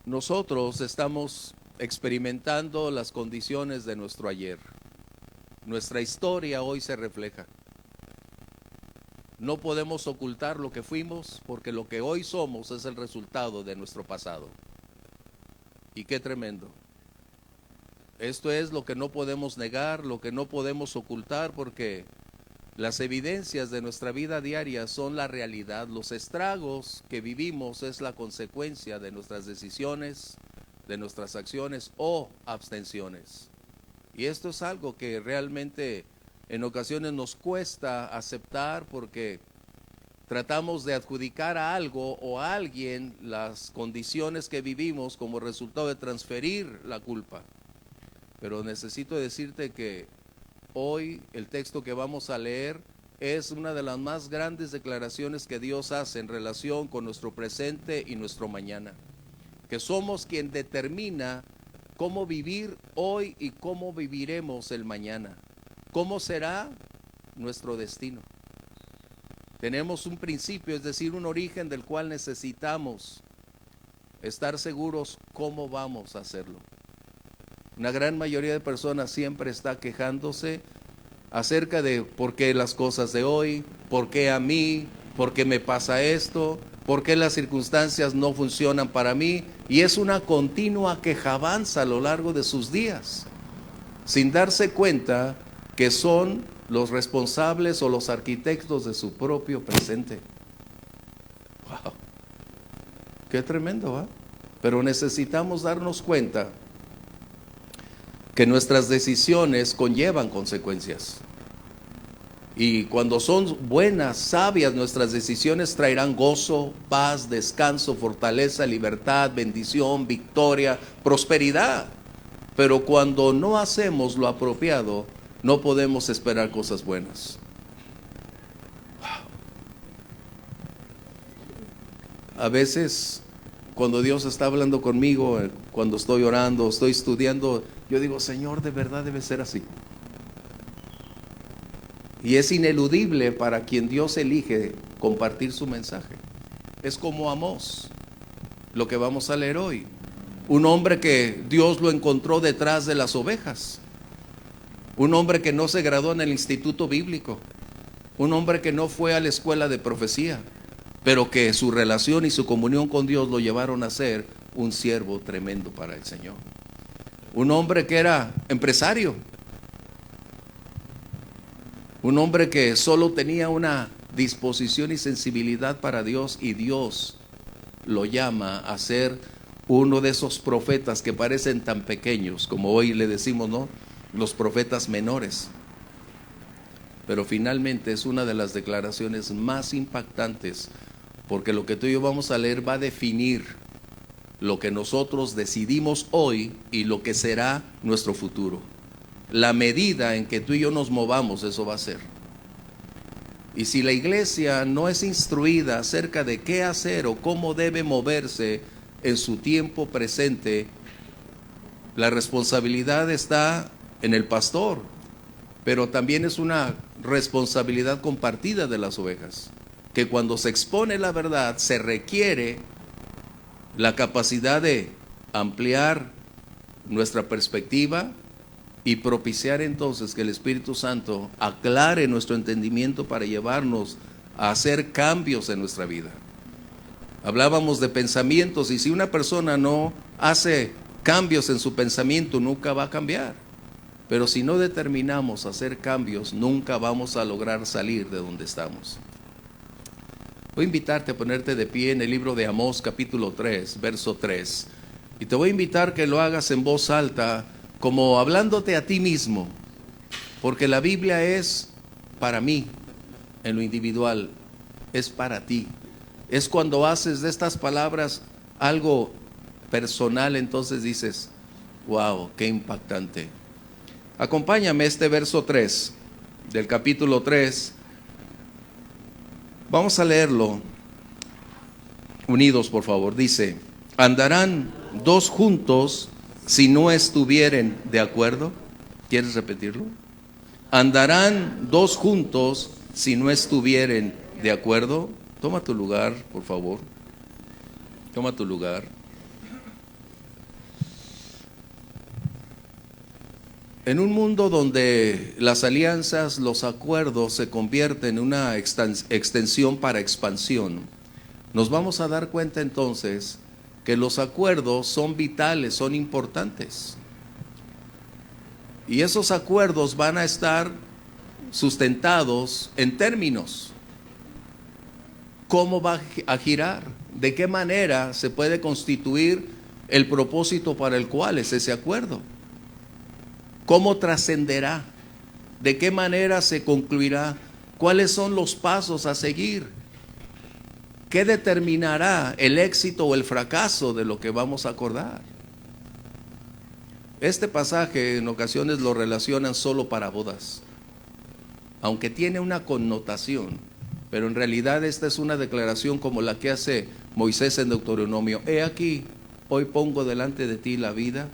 Nosotros estamos experimentando las condiciones de nuestro ayer. Nuestra historia hoy se refleja. No podemos ocultar lo que fuimos porque lo que hoy somos es el resultado de nuestro pasado. Y qué tremendo. Esto es lo que no podemos negar, lo que no podemos ocultar, porque las evidencias de nuestra vida diaria son la realidad. Los estragos que vivimos es la consecuencia de nuestras decisiones, de nuestras acciones o abstenciones. Y esto es algo que realmente en ocasiones nos cuesta aceptar porque tratamos de adjudicar a algo o a alguien las condiciones que vivimos como resultado de transferir la culpa. Pero necesito decirte que hoy el texto que vamos a leer es una de las más grandes declaraciones que Dios hace en relación con nuestro presente y nuestro mañana. Que somos quien determina cómo vivir hoy y cómo viviremos el mañana. ¿Cómo será nuestro destino? Tenemos un principio, es decir, un origen del cual necesitamos estar seguros cómo vamos a hacerlo. Una gran mayoría de personas siempre está quejándose acerca de por qué las cosas de hoy, por qué a mí, por qué me pasa esto, por qué las circunstancias no funcionan para mí, y es una continua quejabanza a lo largo de sus días, sin darse cuenta que son los responsables o los arquitectos de su propio presente. ¡Wow! ¡Qué tremendo! ¿Eh? Pero necesitamos darnos cuenta que nuestras decisiones conllevan consecuencias. Y cuando son buenas, sabias, nuestras decisiones traerán gozo, paz, descanso, fortaleza, libertad, bendición, victoria, prosperidad. Pero cuando no hacemos lo apropiado, no podemos esperar cosas buenas. A veces, cuando Dios está hablando conmigo, cuando estoy orando, estoy estudiando, yo digo, Señor, de verdad debe ser así. Y es ineludible para quien Dios elige compartir su mensaje. Es como Amós, lo que vamos a leer hoy. Un hombre que Dios lo encontró detrás de las ovejas. Un hombre que no se graduó en el instituto bíblico. Un hombre que no fue a la escuela de profecía, pero que su relación y su comunión con Dios lo llevaron a ser un siervo tremendo para el Señor. Un hombre que era empresario. Un hombre que solo tenía una disposición y sensibilidad para Dios, y Dios lo llama a ser uno de esos profetas que parecen tan pequeños, como hoy le decimos, ¿no? Los profetas menores. Pero finalmente es una de las declaraciones más impactantes, porque lo que tú y yo vamos a leer va a definir lo que nosotros decidimos hoy y lo que será nuestro futuro. La medida en que tú y yo nos movamos, eso va a ser. Y si la iglesia no es instruida acerca de qué hacer o cómo debe moverse en su tiempo presente, la responsabilidad está en el pastor, pero también es una responsabilidad compartida de las ovejas, que cuando se expone la verdad se requiere la capacidad de ampliar nuestra perspectiva y propiciar entonces que el Espíritu Santo aclare nuestro entendimiento para llevarnos a hacer cambios en nuestra vida. Hablábamos de pensamientos, y si una persona no hace cambios en su pensamiento, nunca va a cambiar. Pero si no determinamos hacer cambios, nunca vamos a lograr salir de donde estamos. Voy a invitarte a ponerte de pie en el libro de Amós, capítulo 3, verso 3. Y te voy a invitar que lo hagas en voz alta, como hablándote a ti mismo, porque la Biblia es para mí, en lo individual, es para ti. Es cuando haces de estas palabras algo personal, entonces dices, wow, qué impactante. Acompáñame este verso 3 del capítulo 3. Vamos a leerlo unidos, por favor. Dice, ¿andarán dos juntos si no estuvieren de acuerdo? ¿Quieres repetirlo? ¿Andarán dos juntos si no estuvieren de acuerdo? Toma tu lugar, por favor. Toma tu lugar. En un mundo donde las alianzas, los acuerdos se convierten en una extensión para expansión, nos vamos a dar cuenta entonces que los acuerdos son vitales, son importantes. Y esos acuerdos van a estar sustentados en términos. ¿Cómo va a girar? ¿De qué manera se puede constituir el propósito para el cual es ese acuerdo? ¿Cómo trascenderá? ¿De qué manera se concluirá? ¿Cuáles son los pasos a seguir? ¿Qué determinará el éxito o el fracaso de lo que vamos a acordar? Este pasaje en ocasiones lo relacionan solo para bodas, aunque tiene una connotación, pero en realidad esta es una declaración como la que hace Moisés en Deuteronomio. He aquí, hoy pongo delante de ti la vida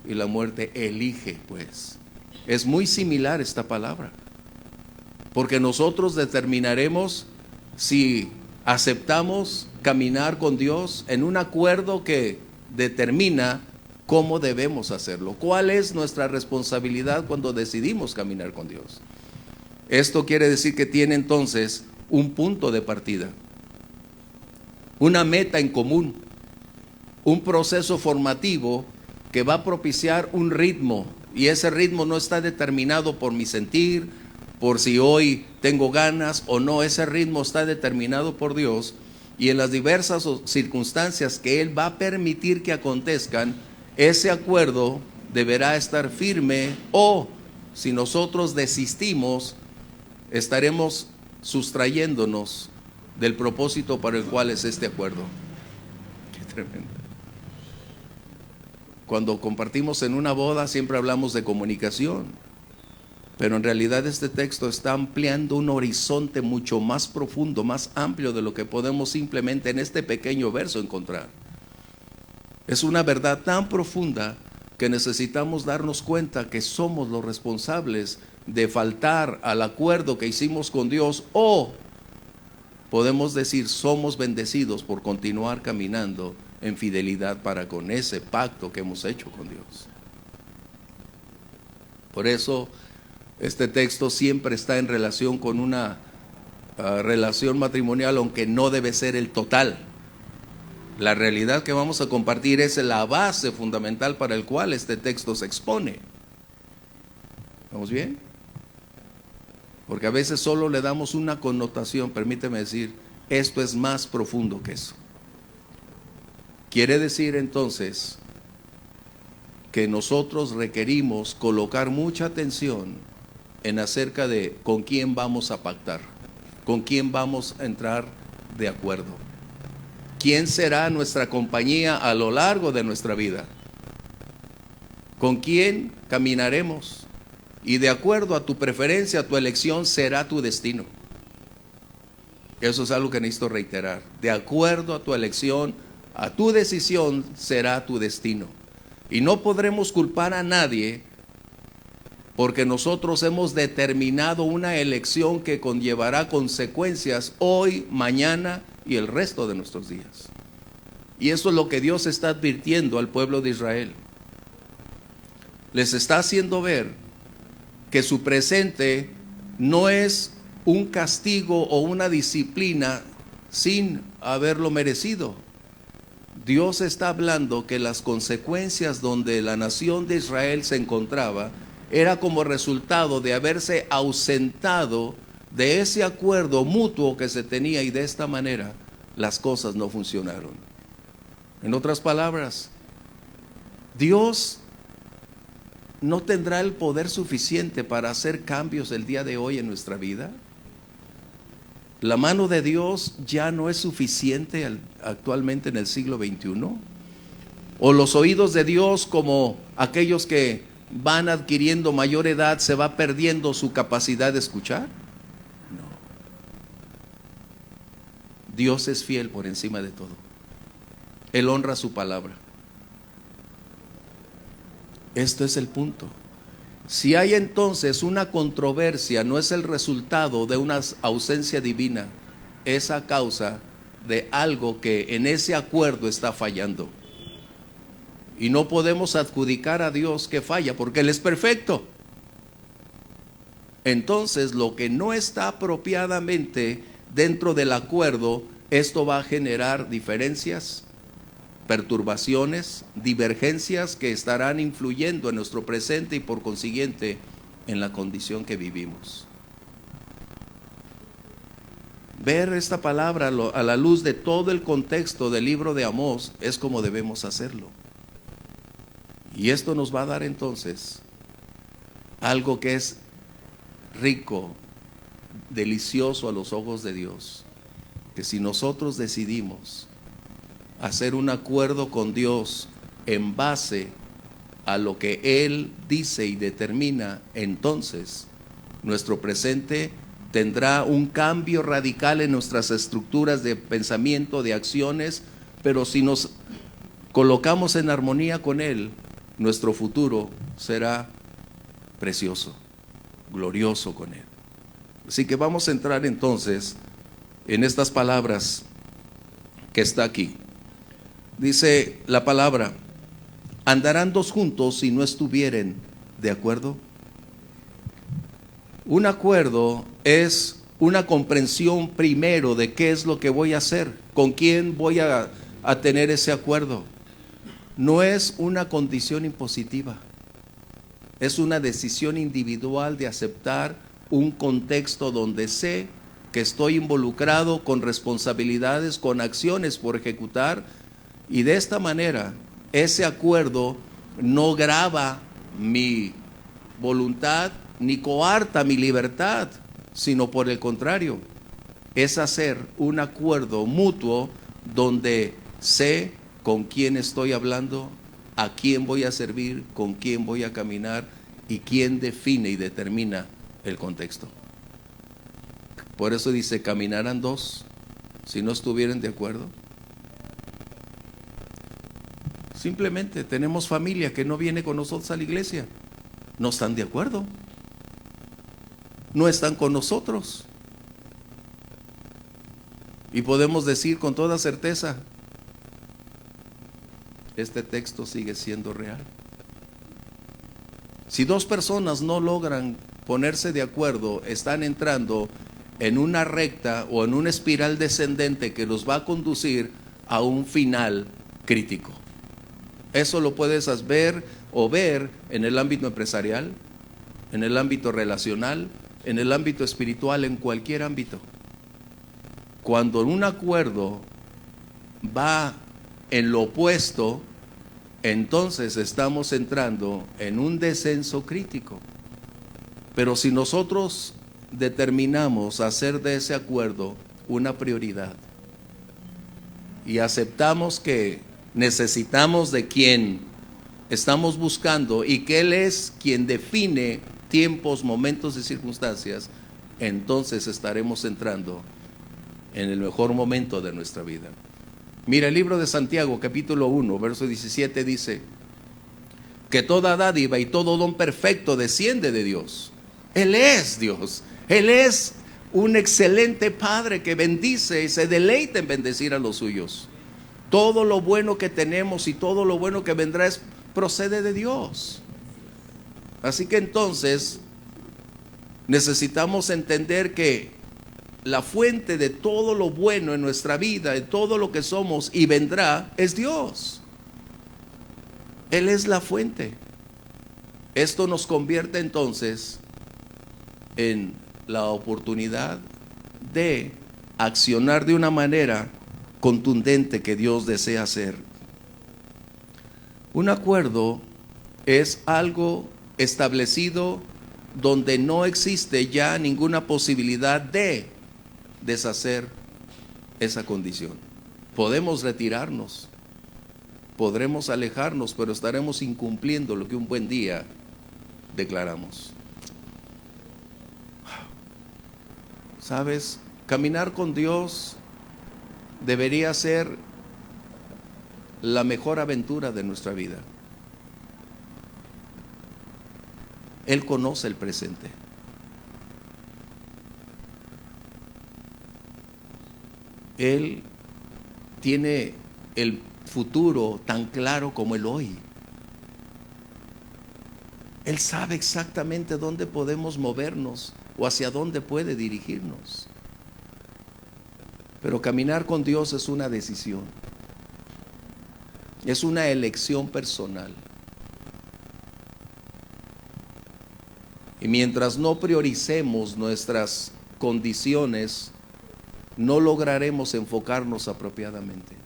y la muerte, elige pues. Es muy similar esta palabra, porque nosotros determinaremos si aceptamos caminar con Dios en un acuerdo que determina cómo debemos hacerlo, cuál es nuestra responsabilidad cuando decidimos caminar con Dios. Esto quiere decir que tiene entonces un punto de partida, una meta en común, un proceso formativo que va a propiciar un ritmo, y ese ritmo no está determinado por mi sentir, por si hoy tengo ganas o no. Ese ritmo está determinado por Dios, y en las diversas circunstancias que Él va a permitir que acontezcan, ese acuerdo deberá estar firme, o si nosotros desistimos, estaremos sustrayéndonos del propósito para el cual es este acuerdo. Qué tremendo. Cuando compartimos en una boda siempre hablamos de comunicación, pero en realidad este texto está ampliando un horizonte mucho más profundo, más amplio de lo que podemos simplemente en este pequeño verso encontrar. Es una verdad tan profunda que necesitamos darnos cuenta que somos los responsables de faltar al acuerdo que hicimos con Dios, o podemos decir somos bendecidos por continuar caminando en fidelidad para con ese pacto que hemos hecho con Dios. Por eso este texto siempre está en relación con una relación matrimonial, aunque no debe ser el total. La realidad que vamos a compartir es la base fundamental para el cual este texto se expone. ¿Vamos bien? Porque a veces solo le damos una connotación. Permíteme decir, esto es más profundo que eso. Quiere decir entonces que nosotros requerimos colocar mucha atención en acerca de con quién vamos a pactar, con quién vamos a entrar de acuerdo. ¿Quién será nuestra compañía a lo largo de nuestra vida? ¿Con quién caminaremos? Y de acuerdo a tu preferencia, a tu elección, será tu destino. Eso es algo que necesito reiterar. De acuerdo a tu elección, a tu decisión, será tu destino. Y no podremos culpar a nadie porque nosotros hemos determinado una elección que conllevará consecuencias hoy, mañana y el resto de nuestros días. Y eso es lo que Dios está advirtiendo al pueblo de Israel. Les está haciendo ver que su presente no es un castigo o una disciplina sin haberlo merecido. Dios está hablando que las consecuencias donde la nación de Israel se encontraba era como resultado de haberse ausentado de ese acuerdo mutuo que se tenía, y de esta manera las cosas no funcionaron. En otras palabras, Dios no tendrá el poder suficiente para hacer cambios el día de hoy en nuestra vida. La mano de Dios ya no es suficiente actualmente en el siglo XXI. O los oídos de Dios, como aquellos que van adquiriendo mayor edad, se va perdiendo su capacidad de escuchar. No. Dios es fiel por encima de todo. Él honra su palabra. Esto es el punto. Si hay entonces una controversia, no es el resultado de una ausencia divina, es a causa de algo que en ese acuerdo está fallando. Y no podemos adjudicar a Dios que falla, porque Él es perfecto. Entonces, lo que no está apropiadamente dentro del acuerdo, esto va a generar diferencias, perturbaciones, divergencias que estarán influyendo en nuestro presente y por consiguiente en la condición que vivimos. Ver esta palabra a la luz de todo el contexto del libro de Amós es como debemos hacerlo. Y esto nos va a dar entonces algo que es rico, delicioso a los ojos de Dios, que si nosotros decidimos hacer un acuerdo con Dios en base a lo que Él dice y determina, entonces nuestro presente tendrá un cambio radical en nuestras estructuras de pensamiento, de acciones, pero si nos colocamos en armonía con Él, nuestro futuro será precioso, glorioso con Él. Así que vamos a entrar entonces en estas palabras que está aquí. Dice la palabra: ¿andarán dos juntos si no estuvieren de acuerdo? Un acuerdo es una comprensión primero de qué es lo que voy a hacer, con quién voy a tener ese acuerdo. No es una condición impositiva, es una decisión individual de aceptar un contexto donde sé que estoy involucrado con responsabilidades, con acciones por ejecutar, y de esta manera ese acuerdo no grava mi voluntad ni coarta mi libertad, sino por el contrario, es hacer un acuerdo mutuo donde sé con quién estoy hablando, a quién voy a servir, con quién voy a caminar y quién define y determina el contexto. Por eso dice: caminarán dos si no estuvieran de acuerdo. Simplemente tenemos familia que no viene con nosotros a la iglesia, no están de acuerdo, no están con nosotros, y podemos decir con toda certeza: este texto sigue siendo real. Si dos personas no logran ponerse de acuerdo, están entrando en una recta o en una espiral descendente que los va a conducir a un final crítico. Eso lo puedes ver en el ámbito empresarial, en el ámbito relacional, en el ámbito espiritual, en cualquier ámbito. Cuando un acuerdo va en lo opuesto, entonces estamos entrando en un descenso crítico. Pero si nosotros determinamos hacer de ese acuerdo una prioridad y aceptamos que necesitamos de quien estamos buscando y que Él es quien define tiempos, momentos y circunstancias, entonces estaremos entrando en el mejor momento de nuestra vida. Mira, el libro de Santiago, capítulo 1, verso 17 dice que toda dádiva y todo don perfecto desciende de Dios. Él es Dios. Él es un excelente Padre que bendice y se deleita en bendecir a los suyos. Todo lo bueno que tenemos y todo lo bueno que vendrá procede de Dios. Así que entonces necesitamos entender que la fuente de todo lo bueno en nuestra vida, de todo lo que somos y vendrá, es Dios. Él es la fuente. Esto nos convierte entonces en la oportunidad de accionar de una manera contundente que Dios desea hacer. Un acuerdo es algo establecido donde no existe ya ninguna posibilidad de deshacer esa condición. Podemos retirarnos, podremos alejarnos, pero estaremos incumpliendo lo que un buen día declaramos. ¿Sabes? Caminar con Dios debería ser la mejor aventura de nuestra vida. Él conoce el presente. Él tiene el futuro tan claro como el hoy. Él sabe exactamente dónde podemos movernos o hacia dónde puede dirigirnos. Pero caminar con Dios es una decisión. Es una elección personal. Y mientras no prioricemos nuestras condiciones, no lograremos enfocarnos apropiadamente.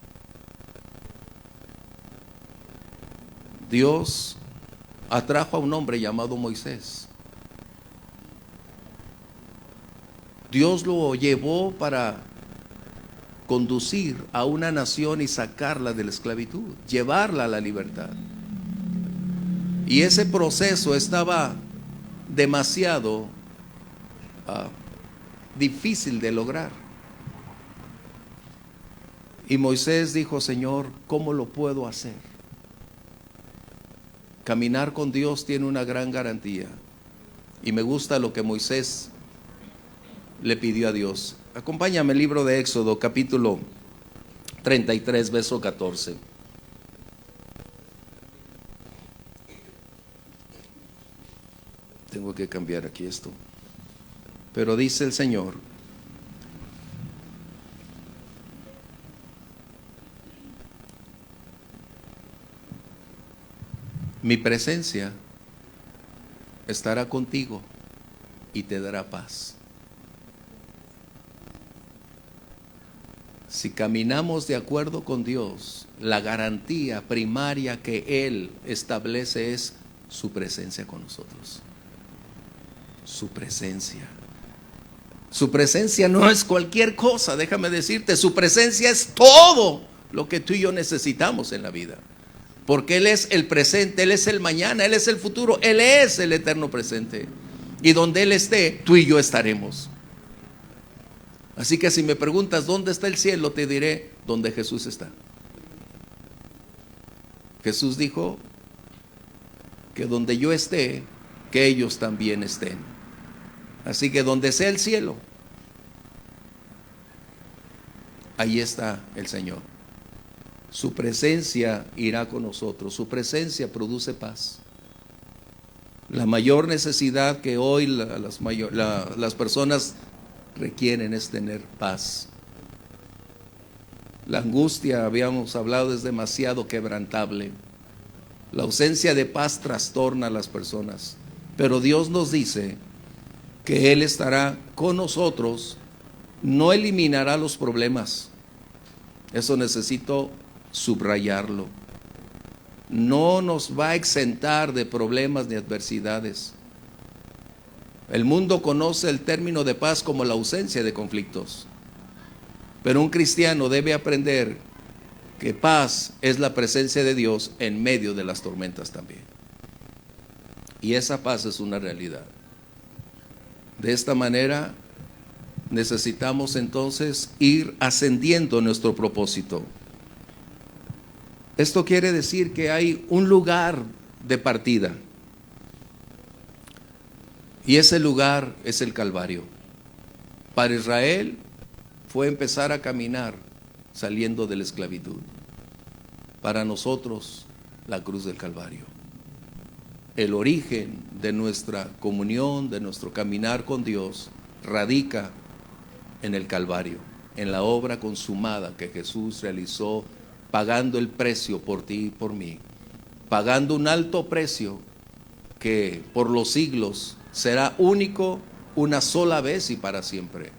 Dios atrajo a un hombre llamado Moisés. Dios lo llevó para conducir a una nación y sacarla de la esclavitud, llevarla a la libertad. Y ese proceso estaba demasiado difícil de lograr. Y Moisés dijo: Señor, ¿cómo lo puedo hacer? Caminar con Dios tiene una gran garantía. Y me gusta lo que Moisés le pidió a Dios. Acompáñame al libro de Éxodo, capítulo 33, verso 14. Tengo que cambiar aquí esto. Pero dice el Señor: mi presencia estará contigo y te dará paz. Si caminamos de acuerdo con Dios, la garantía primaria que Él establece es su presencia con nosotros. Su presencia. Su presencia no es cualquier cosa, déjame decirte. Su presencia es todo lo que tú y yo necesitamos en la vida. Porque Él es el presente, Él es el mañana, Él es el futuro, Él es el eterno presente. Y donde Él esté, tú y yo estaremos. Así que si me preguntas dónde está el cielo, te diré donde Jesús está. Jesús dijo que donde yo esté, que ellos también estén. Así que donde sea el cielo, ahí está el Señor. Su presencia irá con nosotros. Su presencia produce paz. La mayor necesidad que hoy las personas requieren es tener paz. La angustia, habíamos hablado, es demasiado quebrantable. La ausencia de paz trastorna a las personas. Pero Dios nos dice que Él estará con nosotros, no eliminará los problemas. Eso necesito subrayarlo. No nos va a exentar de problemas ni adversidades. El mundo conoce el término de paz como la ausencia de conflictos. Pero un cristiano debe aprender que paz es la presencia de Dios en medio de las tormentas también. Y esa paz es una realidad. De esta manera necesitamos entonces ir ascendiendo nuestro propósito. Esto quiere decir que hay un lugar de partida. Y ese lugar es el Calvario. Para Israel fue empezar a caminar saliendo de la esclavitud. Para nosotros, la cruz del Calvario. El origen de nuestra comunión, de nuestro caminar con Dios, radica en el Calvario, en la obra consumada que Jesús realizó, pagando el precio por ti y por mí, pagando un alto precio que por los siglos será único, una sola vez y para siempre.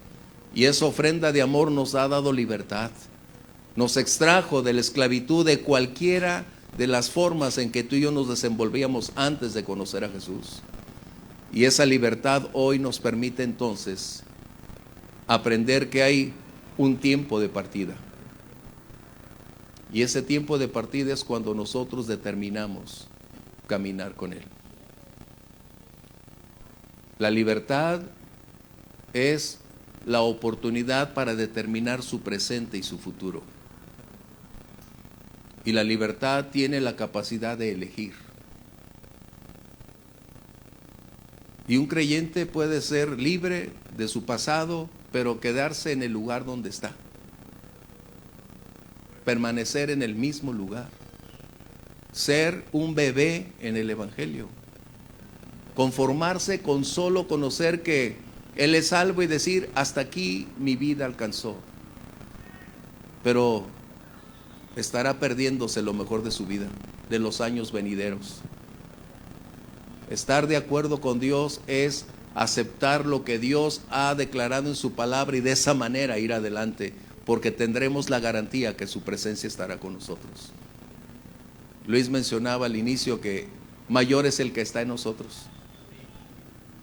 Y esa ofrenda de amor nos ha dado libertad, nos extrajo de la esclavitud de cualquiera de las formas en que tú y yo nos desenvolvíamos antes de conocer a Jesús. Y esa libertad hoy nos permite entonces aprender que hay un tiempo de partida. Y ese tiempo de partida es cuando nosotros determinamos caminar con Él. La libertad es la oportunidad para determinar su presente y su futuro. Y la libertad tiene la capacidad de elegir. Y un creyente puede ser libre de su pasado, pero quedarse en el lugar donde está. Permanecer en el mismo lugar. Ser un bebé en el Evangelio. conformarse con solo conocer que Él es salvo y decir, hasta aquí mi vida alcanzó. Pero estará perdiéndose lo mejor de su vida, de los años venideros. Estar de acuerdo con Dios es aceptar lo que Dios ha declarado en su palabra y de esa manera ir adelante, porque tendremos la garantía que su presencia estará con nosotros. Luis mencionaba al inicio que mayor es el que está en nosotros,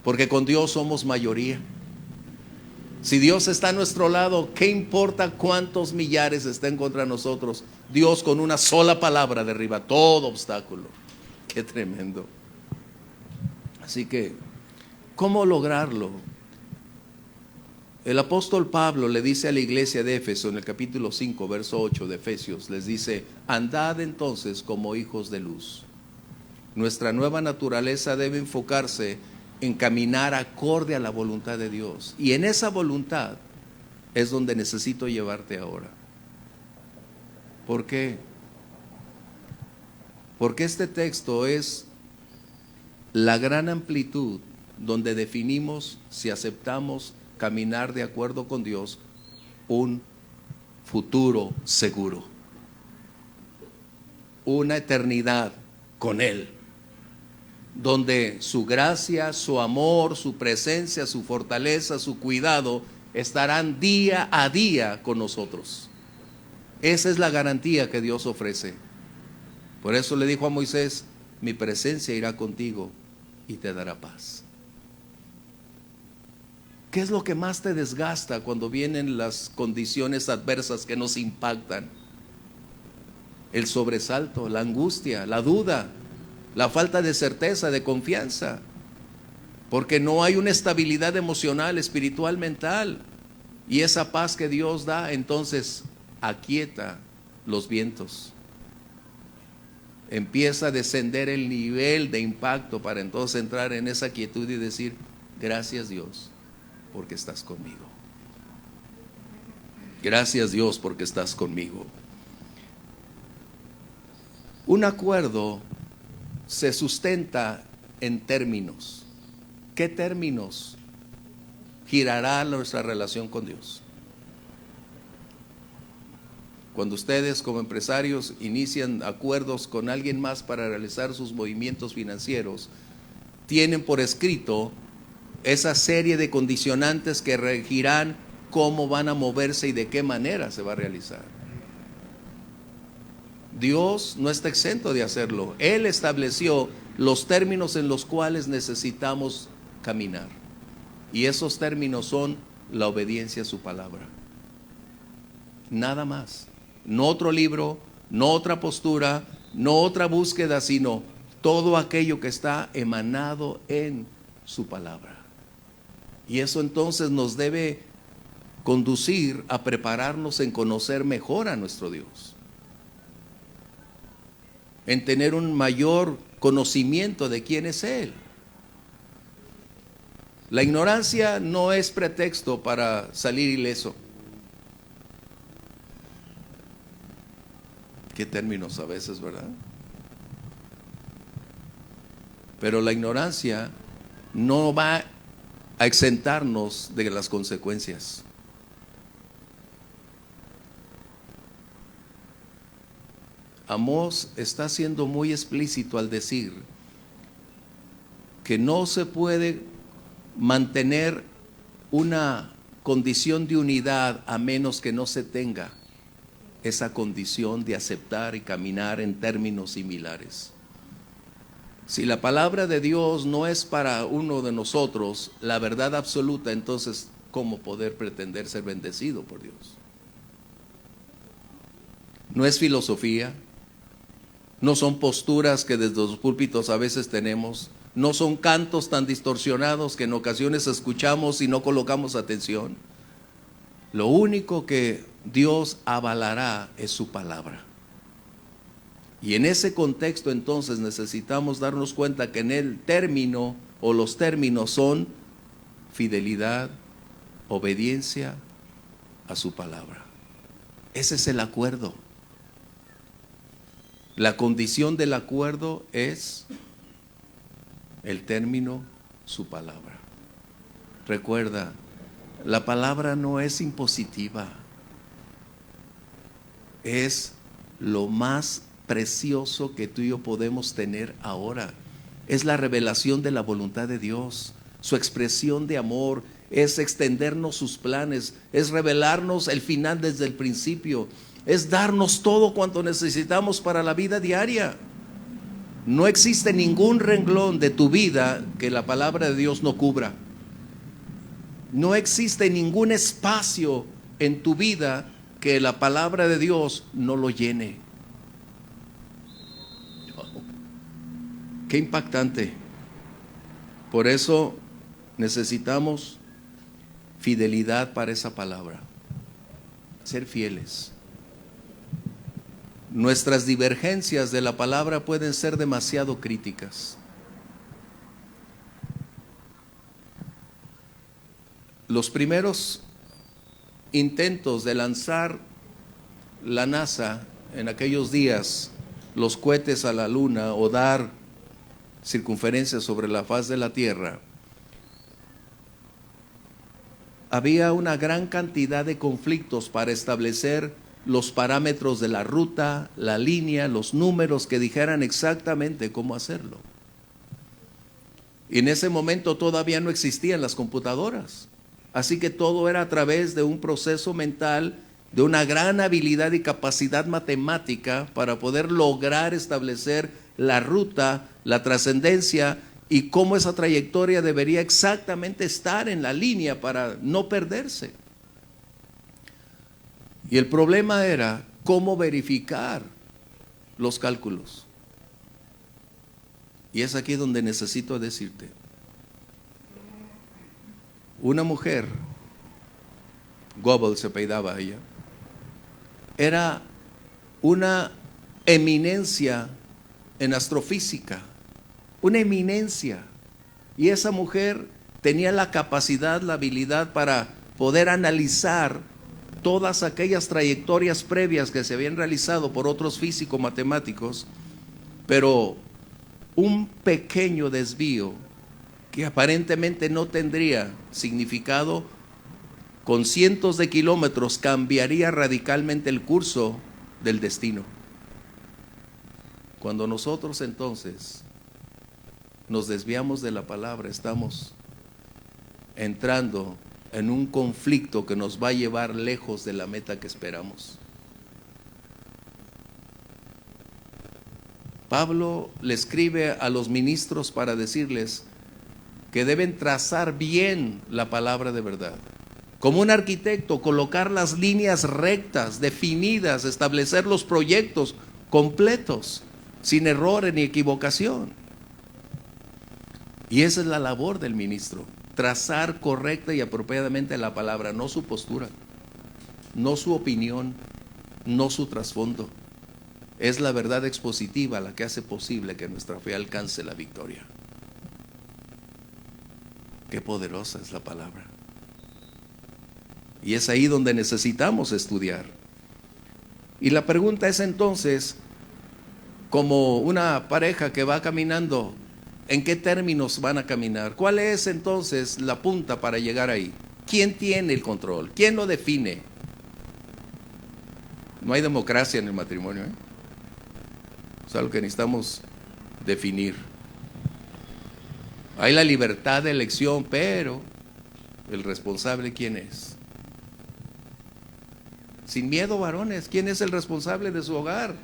porque con Dios somos mayoría. Si Dios está a nuestro lado, ¿qué importa cuántos millares estén contra nosotros? Dios con una sola palabra derriba todo obstáculo. Qué tremendo. Así que, ¿cómo lograrlo? El apóstol Pablo le dice a la iglesia de Éfeso en el capítulo 5, verso 8 de Efesios, les dice, andad entonces como hijos de luz. Nuestra nueva naturaleza debe enfocarse en caminar acorde a la voluntad de Dios. Y en esa voluntad es donde necesito llevarte ahora. ¿Por qué? Porque este texto es la gran amplitud donde definimos si aceptamos caminar de acuerdo con Dios un futuro seguro, una eternidad con Él, donde su gracia, su amor, su presencia, su fortaleza, su cuidado estarán día a día con nosotros. Esa es la garantía que Dios ofrece. Por eso le dijo a Moisés, mi presencia irá contigo y te dará paz. ¿Qué es lo que más te desgasta cuando vienen las condiciones adversas que nos impactan? El sobresalto, la angustia, la duda, la falta de certeza, de confianza, porque no hay una estabilidad emocional, espiritual, mental. Y esa paz que Dios da, entonces aquieta los vientos. Empieza a descender el nivel de impacto para entonces entrar en esa quietud y decir, gracias Dios, porque estás conmigo. Gracias Dios, porque estás conmigo. Un acuerdo se sustenta en términos. ¿Qué términos girará nuestra relación con Dios? Cuando ustedes como empresarios inician acuerdos con alguien más para realizar sus movimientos financieros, tienen por escrito esa serie de condicionantes que regirán cómo van a moverse y de qué manera se va a realizar. Dios no está exento de hacerlo. Él estableció los términos en los cuales necesitamos caminar. Y esos términos son la obediencia a su palabra. Nada más. No otro libro, no otra postura, no otra búsqueda, sino todo aquello que está emanado en su palabra. Y eso entonces nos debe conducir a prepararnos en conocer mejor a nuestro Dios, en tener un mayor conocimiento de quién es Él. La ignorancia no es pretexto para salir ileso. Qué términos a veces, ¿verdad? Pero la ignorancia no va a exentarnos de las consecuencias. Amós está siendo muy explícito al decir que no se puede mantener una condición de unidad a menos que no se tenga esa condición de aceptar y caminar en términos similares. Si la palabra de Dios no es para uno de nosotros la verdad absoluta, entonces ¿cómo poder pretender ser bendecido por Dios? No es filosofía, no son posturas que desde los púlpitos a veces tenemos, no son cantos tan distorsionados que en ocasiones escuchamos y no colocamos atención. Lo único que Dios avalará es su palabra. Y en ese contexto entonces necesitamos darnos cuenta que en el término o los términos son fidelidad, obediencia a su palabra. Ese es el acuerdo. La condición del acuerdo es El término, su palabra. Recuerda, la palabra no es impositiva. Es lo más precioso que tú y yo podemos tener ahora. Es la revelación de la voluntad de Dios, su expresión de amor, es extendernos sus planes, es revelarnos el final desde el principio, es darnos todo cuanto necesitamos para la vida diaria. No existe ningún renglón de tu vida que la palabra de Dios no cubra. No existe ningún espacio en tu vida que la palabra de Dios no lo llene. Qué impactante. Por eso necesitamos fidelidad para esa palabra. Ser fieles. Nuestras divergencias de la palabra pueden ser demasiado críticas. Los primeros intentos de lanzar la NASA en aquellos días, los cohetes a la luna o dar circunferencias sobre la faz de la Tierra, había una gran cantidad de conflictos para establecer los parámetros de la ruta, la línea, los números que dijeran exactamente cómo hacerlo. Y en ese momento todavía no existían las computadoras. Así que todo era a través de un proceso mental, de una gran habilidad y capacidad matemática para poder lograr establecer la ruta, la trascendencia y cómo esa trayectoria debería exactamente estar en la línea para no perderse. Y el problema era cómo verificar los cálculos. Y es aquí donde necesito decirte. Una mujer, Goebbels se apellidaba ella, era una eminencia en astrofísica, una eminencia. Y esa mujer tenía la capacidad, la habilidad para poder analizar todas aquellas trayectorias previas que se habían realizado por otros físicos matemáticos, pero un pequeño desvío que aparentemente no tendría significado, con cientos de kilómetros cambiaría radicalmente el curso del destino. Cuando nosotros entonces nos desviamos de la palabra, estamos entrando en un conflicto que nos va a llevar lejos de la meta que esperamos. Pablo le escribe a los ministros para decirles que deben trazar bien la palabra de verdad. Como un arquitecto, colocar las líneas rectas, definidas, establecer los proyectos completos, sin errores ni equivocación. Y esa es la labor del ministro, trazar correcta y apropiadamente la palabra, no su postura, no su opinión, no su trasfondo. Es la verdad expositiva la que hace posible que nuestra fe alcance la victoria. Qué poderosa es la palabra. Y es ahí donde necesitamos estudiar. Y la pregunta es entonces, como una pareja que va caminando, ¿en qué términos van a caminar? ¿Cuál es entonces la punta para llegar ahí? ¿Quién tiene el control? ¿Quién lo define? No hay democracia en el matrimonio, ¿eh? Es algo que necesitamos definir. Hay la libertad de elección, pero el responsable, ¿quién es? Sin miedo, varones, ¿quién es el responsable de su hogar?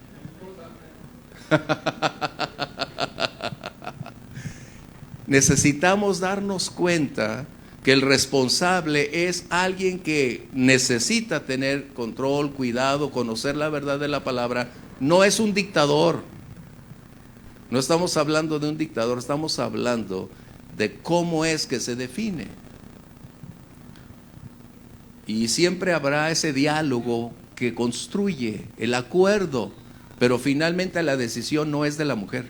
Necesitamos darnos cuenta que el responsable es alguien que necesita tener control, cuidado, conocer la verdad de la palabra. No es un dictador. No estamos hablando de un dictador, estamos hablando de cómo es que se define. Y siempre habrá ese diálogo que construye el acuerdo, pero finalmente la decisión no es de la mujer.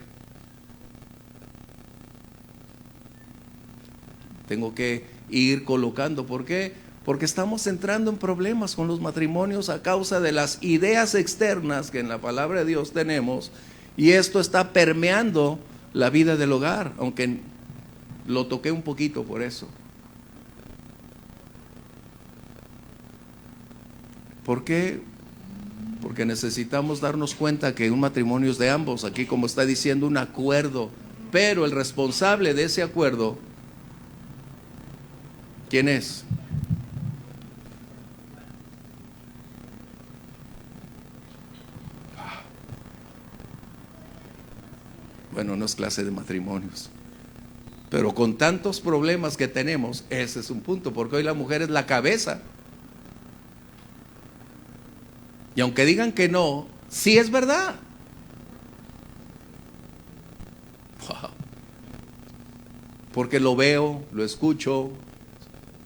Tengo que ir colocando, ¿por qué? Porque estamos entrando en problemas con los matrimonios a causa de las ideas externas que en la palabra de Dios tenemos, y esto está permeando la vida del hogar, aunque lo toqué un poquito por eso. ¿Por qué? Porque necesitamos darnos cuenta que un matrimonio es de ambos, aquí como está diciendo, un acuerdo, pero el responsable de ese acuerdo, ¿quién es? Bueno, no es clase de matrimonios, pero con tantos problemas que tenemos, ese es un punto, porque hoy la mujer es la cabeza. Y aunque digan que no, sí es verdad. Wow. Porque lo veo, lo escucho.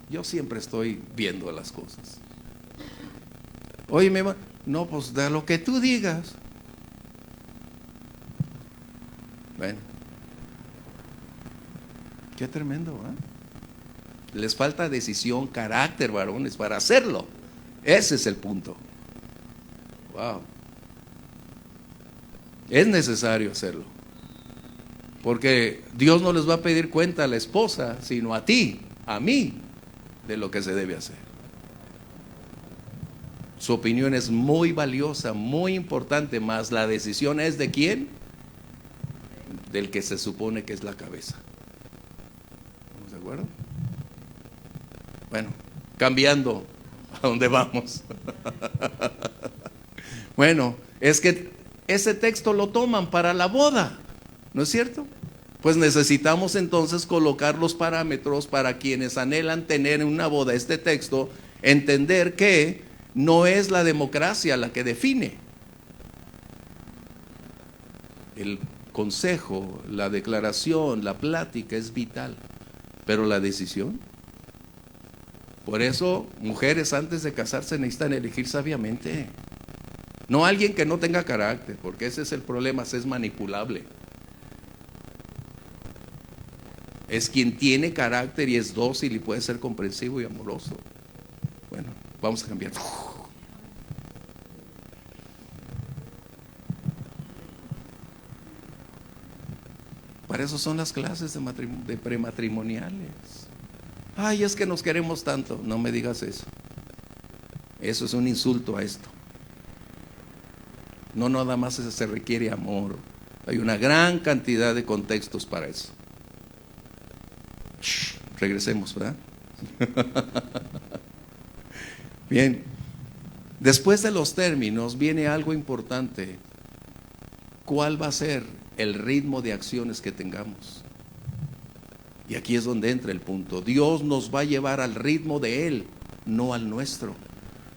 Yo siempre estoy viendo las cosas. Oye, mi hermano, no, pues da lo que tú digas. Bueno, qué tremendo, ¿eh? Les falta decisión, carácter, varones, para hacerlo. Ese es el punto. Wow. Es necesario hacerlo. Porque Dios no les va a pedir cuenta a la esposa, sino a ti, a mí, de lo que se debe hacer. Su opinión es muy valiosa, muy importante, más la decisión es ¿de quién? Del que se supone que es la cabeza. ¿Estamos de acuerdo? Bueno, cambiando a dónde vamos. Bueno, es que ese texto lo toman para la boda, ¿no es cierto? Pues necesitamos entonces colocar los parámetros para quienes anhelan tener en una boda este texto, entender que no es la democracia la que define. El consejo, la declaración, la plática es vital, pero la decisión. Por eso, mujeres antes de casarse necesitan elegir sabiamente. No alguien que no tenga carácter, porque ese es el problema, es manipulable. Es quien tiene carácter y es dócil y puede ser comprensivo y amoroso. Bueno, vamos a cambiar. Para eso son las clases de prematrimoniales. Ay, es que nos queremos tanto. No me digas eso. Eso es un insulto a esto. No nada más se requiere amor. Hay una gran cantidad de contextos para eso. Regresemos, ¿verdad? Bien. Después de los términos viene algo importante. ¿Cuál va a ser el ritmo de acciones que tengamos? Y aquí es donde entra el punto. Dios nos va a llevar al ritmo de Él, no al nuestro.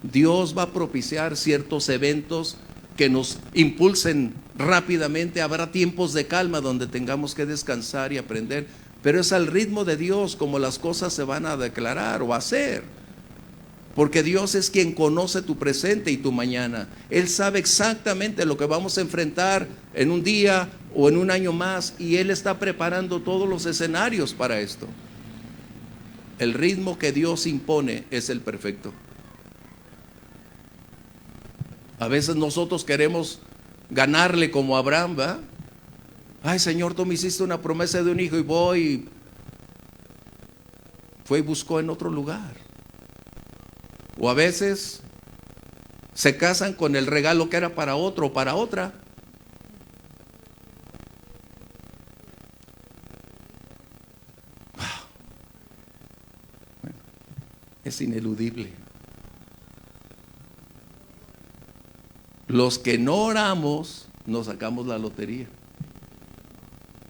Dios va a propiciar ciertos eventos que nos impulsen rápidamente. Habrá tiempos de calma donde tengamos que descansar y aprender, pero es al ritmo de Dios como las cosas se van a declarar o hacer. Porque Dios es quien conoce tu presente y tu mañana. Él sabe exactamente lo que vamos a enfrentar en un día o en un año más, y Él está preparando todos los escenarios para esto. El ritmo que Dios impone es el perfecto. A veces nosotros queremos ganarle como Abraham, ¿va? Ay, Señor, tú me hiciste una promesa de un hijo y voy. Fue y buscó en otro lugar. O a veces se casan con el regalo que era para otro o para otra. Bueno, es ineludible. Los que no oramos nos sacamos la lotería,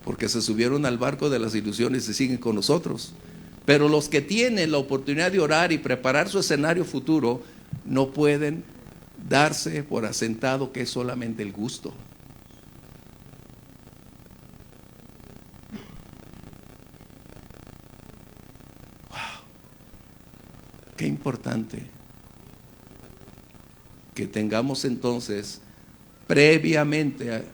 porque se subieron al barco de las ilusiones y siguen con nosotros. Pero los que tienen la oportunidad de orar y preparar su escenario futuro no pueden darse por asentado que es solamente el gusto. Wow, qué importante que tengamos entonces previamente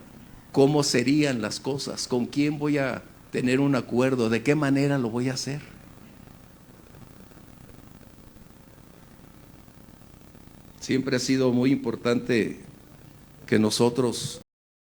cómo serían las cosas, con quién voy a tener un acuerdo, de qué manera lo voy a hacer. Siempre ha sido muy importante que nosotros